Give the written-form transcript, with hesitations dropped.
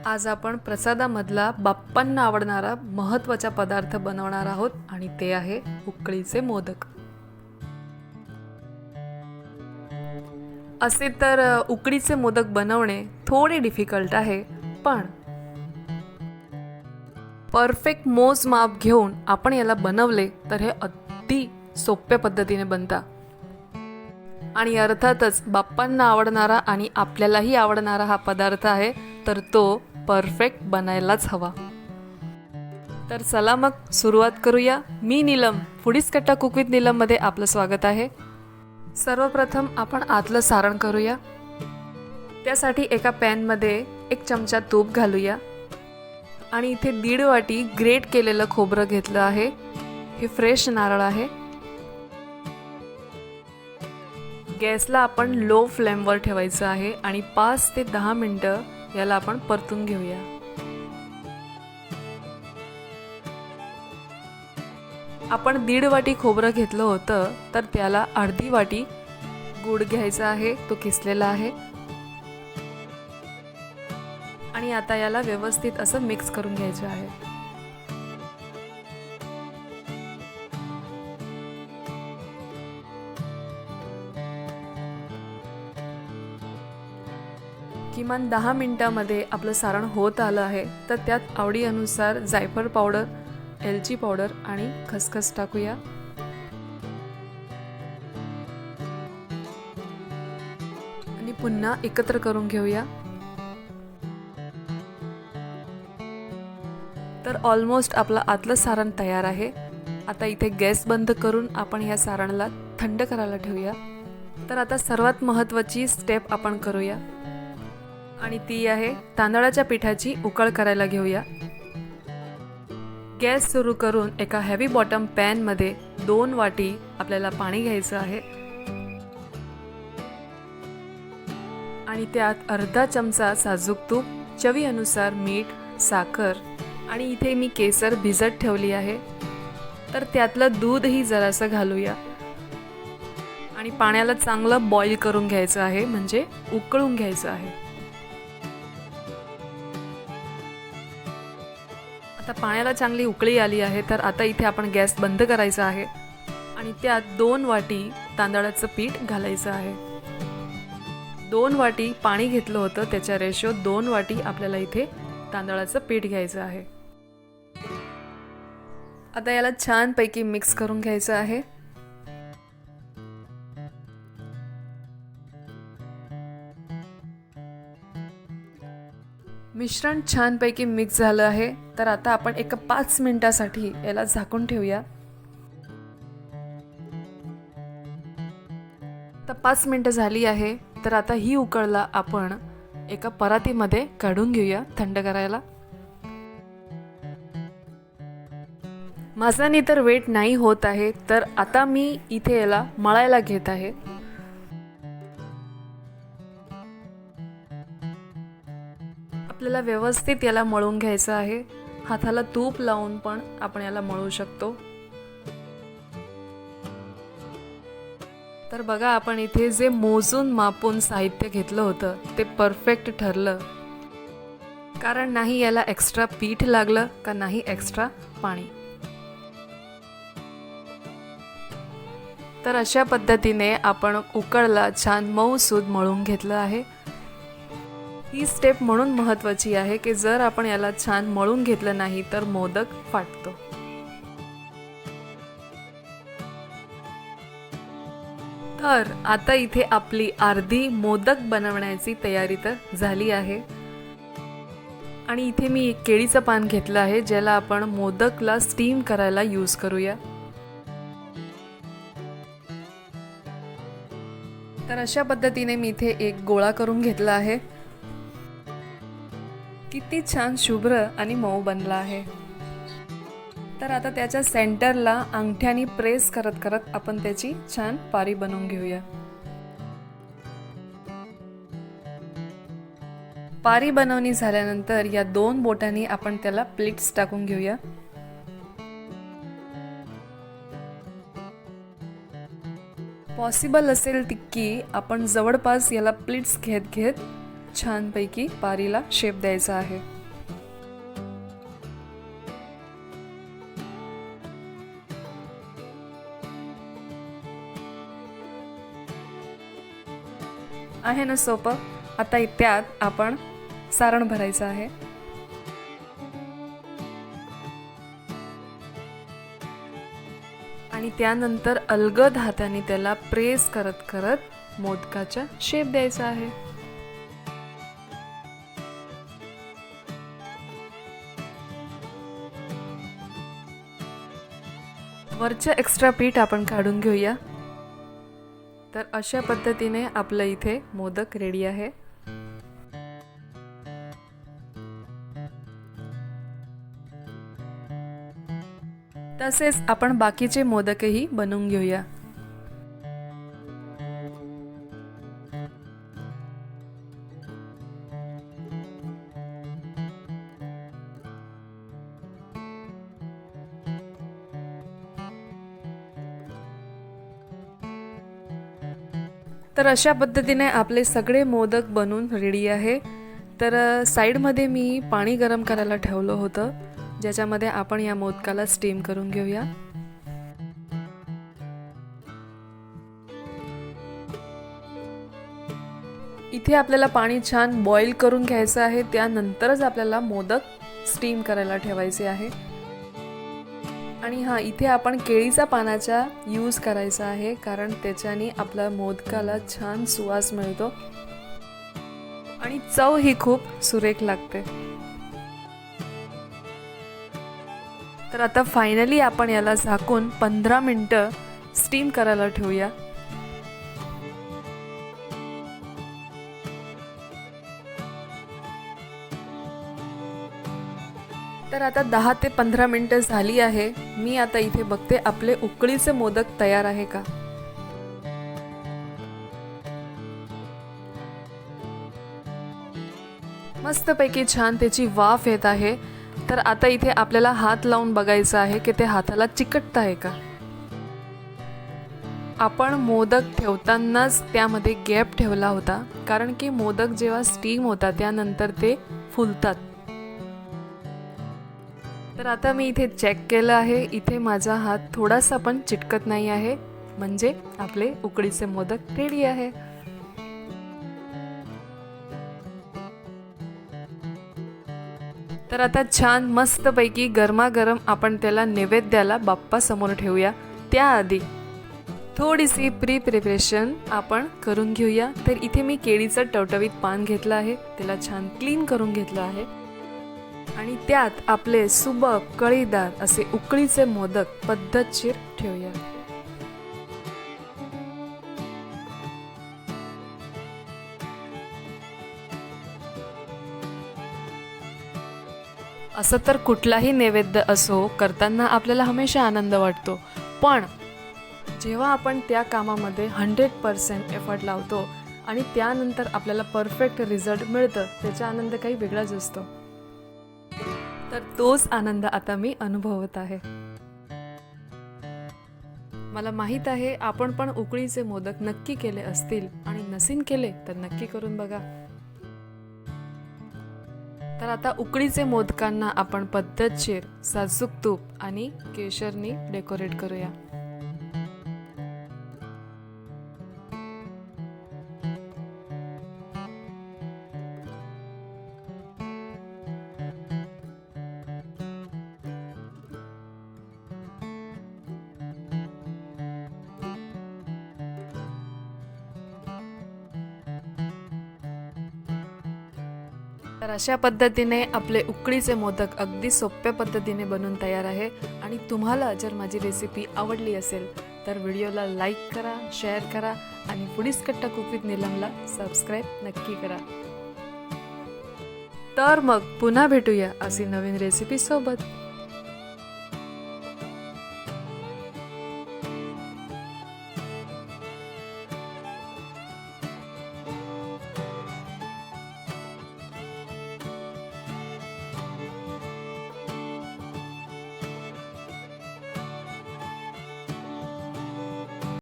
आज आपण प्रसादामधला बाप्पांना आवडणारा महत्त्वाचा पदार्थ बनवणार आहोत आणि ते आहे उकळीचे मोदक। असे तर उकडीचे मोदक बनवणे थोडे डिफिकल्ट आहे, पण परफेक्ट मोजमाप घेऊन आपण याला बनवले तर हे अगदी सोप्या पद्धतीने बनतात आणि अर्थातच बाप्पांना आवडणारा आणि आपल्यालाही आवडणारा हा पदार्थ आहे, तर तो परफेक्ट बनायलाच हवा। तर चला मग सुरुवात करूया। मी नीलम, फूडीज कट्टा कुक विथ नीलम मध्ये आपलं स्वागत आहे। सर्वप्रथम आपण आतलं सारण करूया। त्यासाठी एका पॅन मध्ये 1 चमचा तूप घालूया आणि इथे 1.5 वाटी ग्रेट केलेलं खोबरं घेतलं आहे। हे फ्रेश नारळ आहे। गॅसला आपण लो फ्लेमवर ठेवायचं आहे आणि 5 ते 10 मिनिटं याला आपण परतून घेऊया। आपण 1.5 वाटी खोबरं घेतलं होतं, तर त्याला अर्धी वाटी गूळ घ्यायचा आहे, तो किसलेला आहे आणि आता याला व्यवस्थित असं मिक्स करून घ्यायचं आहे। किमान 10 मिनिटांमध्ये आपलं सारण होत आलं आहे, तर त्यात आवडीनुसार जायफळ पावडर, एलची पावडर आणि खसखस टाकूया। आणि पुन्हा एकत्र करून घेऊया। तर ऑलमोस्ट आपलं आतलं सारण तयार आहे। आता इथे गॅस बंद करून आपण ह्या सारणाला थंड करायला ठेवूया। तर आता सर्वात महत्त्वाची स्टेप आपण करूया आणि ती आहे तांदळाच्या पिठाची उकळ करायला घेऊया। गॅस सुरू करून एका हेवी बॉटम पॅन मध्ये 2 वाटी आपल्याला पाणी घ्यायचं आहे आणि त्यात अर्धा चमचा साजूक तूप, चवीनुसार मीठ, साखर आणि इथे मी केसर भिजत ठेवली आहे, तर त्यातलं दूधही जरासं घालूया आणि पाण्याला चांगलं बॉईल करून घ्यायचं आहे, म्हणजे उकळून घ्यायचं आहे। आता पाण्याला चांगली उकळी आली आहे, तर आता इथे आपण गॅस बंद करायचा आहे आणि त्यात 2 वाटी तांदळाचं पीठ घालायचं आहे। 2 वाटी पाणी घेतलं होतं, त्याच्या रेशो 2 वाटी आपल्याला इथे तांदळाचं पीठ घ्यायचं आहे। आता याला छानपैकी मिक्स करून घ्यायचं आहे। मिश्रण छानपैकी मिक्स झालं आहे, तर आता आपण एका 5 मिनिटासाठी याला झाकून ठेवूया। आता 5 मिनिटं झाली आहे, तर आता ही उकळला आपण एका परातीमध्ये काढून घेऊया थंड करायला। माझ्याने तर वेट नाही होत आहे, तर आता मी इथे याला मळायला घेत आहे। आपल्याला व्यवस्थित याला मळून घ्यायचं आहे। हाताला तूप लावून पण आपण याला मळू शकतो। तर बघा, आपण इथे जे मोजून मापून साहित्य घेतलं होतं ते परफेक्ट ठरलं, कारण नाही याला एक्स्ट्रा पीठ लागलं का नाही एक्स्ट्रा पाणी। तर अशा पद्धतीने आपण उकळला छान मऊसूद मळून घेतलं आहे। ही स्टेप म्हणून महत्त्वाची आहे की जर आपण याला छान मळून घेतलं नाही तर मोदक फाटतो। तर आता इथे आपली अर्धी मोदक बनवण्याची तयारी तर झाली आहे आणि इथे मी एक केळीचं पान घेतलं आहे, ज्याला आपण मोदकला स्टीम करायला यूज करूया। तर अशा पद्धतीने मी इथे एक गोळा करून घेतला आहे। किती छान शुभ्र आणि मऊ बनला आहे। तर आता त्याच्या सेंटरला अंगठ्याने प्रेस करत करत आपण त्याची छान पारी बनवून घेऊया। पारी बनवणी झाल्यानंतर या 2 बोटांनी आपण त्याला प्लीट्स टाकून घेऊया। पॉसिबल असेल तितकी आपण जवळपास याला प्लीट्स घेत घेत छानपैकी पारीला शेप द्यायचा आहे। आहे ना सोपं. आता त्यात आपण सारण भरायचं आहे. आणि त्यानंतर अलगद हाताने त्याला प्रेस करत करत मोदकाचा शेप द्यायचा आहे. वरचं एक्स्ट्रा पीठ आपण काढून घेऊया. तर अशा पद्धतीने आपलं इथे मोदक रेडी आहे. तसेच आपण बाकीचे मोदकही बनवून घेऊया. तर अशा पद्धतीने आपले सगळे मोदक बनवून रेडी आहे. तर साईडमध्ये मी पाणी गरम करायला ठेवलं होतं, ज्याच्यामध्ये आपण या मोदकाला स्टीम करून घेऊया. इथे आपल्याला पाणी छान बॉईल करून घ्यायचं आहे. त्यानंतरच आपल्याला मोदक स्टीम करायला ठेवायचे आहे. आणि हां, इथे आपण केळीचा पानाचा यूज करायचा आहे, कारण त्याच्याने आपल्या मोदकाला छान सुवास मिळतो आणि चव ही खूप सुरेख लागते. तर आता फायनली आपण याला झाकून 15 मिनिटं स्टीम करायला ठेवूया. तर आता 10 ते 15 मिनिटं झाली आहे. मी आता इथे बघते आपले उकळीचे मोदक तयार आहे का. मस्तपैकी छान त्याची वाफ येत आहे. तर आता इथे आपल्याला हात लावून बघायचं आहे की ते हाताला चिकटत आहे का. आपण मोदक ठेवतानाच त्यामध्ये गॅप ठेवला होता, कारण की मोदक जेव्हा स्टीम होतात त्यानंतर ते फुलतात. तर आता मी इथे चेक केलं आहे. इथे माझा हात थोडासा पण चिटकत नाही आहे, म्हणजे आपले उकडीचे मोदक रेडी आहे. तर आता छान मस्तपैकी गरमागरम आपण त्याला नैवेद्याला बाप्पा समोर ठेवूया. त्याआधी थोडीशी प्रिपरेशन आपण करून घेऊया. तर इथे मी केळीचं टवटवीत पान घेतलं आहे, त्याला छान क्लीन करून घेतलं आहे आणि त्यात आपले सुबक कळीदार असे उकळीचे मोदक पद्धतशीर ठेवूया. असं तर कुठलाही नैवेद्य असो, करताना आपल्याला हमेशा आनंद वाटतो, पण जेव्हा आपण त्या कामामध्ये 100% एफर्ट लावतो आणि त्यानंतर आपल्याला परफेक्ट रिझल्ट मिळतं, त्याचा आनंद काही वेगळाच असतो. तर तोच आनंद आता मी अनुभवत आहे. मला माहित आहे आपण पण उकळीचे मोदक नक्की केले असतील, आणि नसीन केले तर नक्की करून बघा. तर आता उकडीचे मोदकांना आपण पद्धतशीर साजूक तूप आणि केशरनी डेकोरेट करूया. तर अशा पद्धतीने आपले उकडीचे मोदक अगदी सोप्या पद्धतीने बनून तयार आहे. आणि तुम्हाला जर माझी रेसिपी आवडली असेल तर व्हिडिओला लाईक करा, शेअर करा आणि फूडीज कट्टा कुक विथ नीलमला सबस्क्राईब नक्की करा. तर मग पुन्हा भेटूया अशी नवीन रेसिपी सोबत.